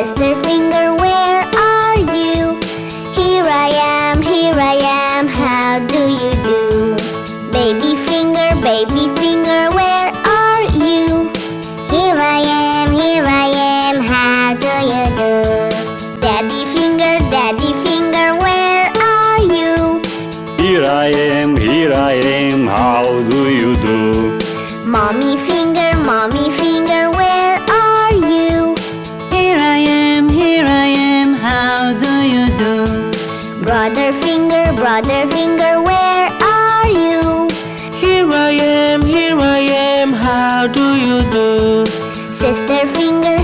Sister finger, where are you? Here I am, how do you do? Baby finger, where are you? Here I am, how do you do? Daddy finger, where are you? Here I am, how do you do? Mommy finger, where are you? Here I am, how do you do? Brother finger, where are you? Here I am, how do you do? Sister finger,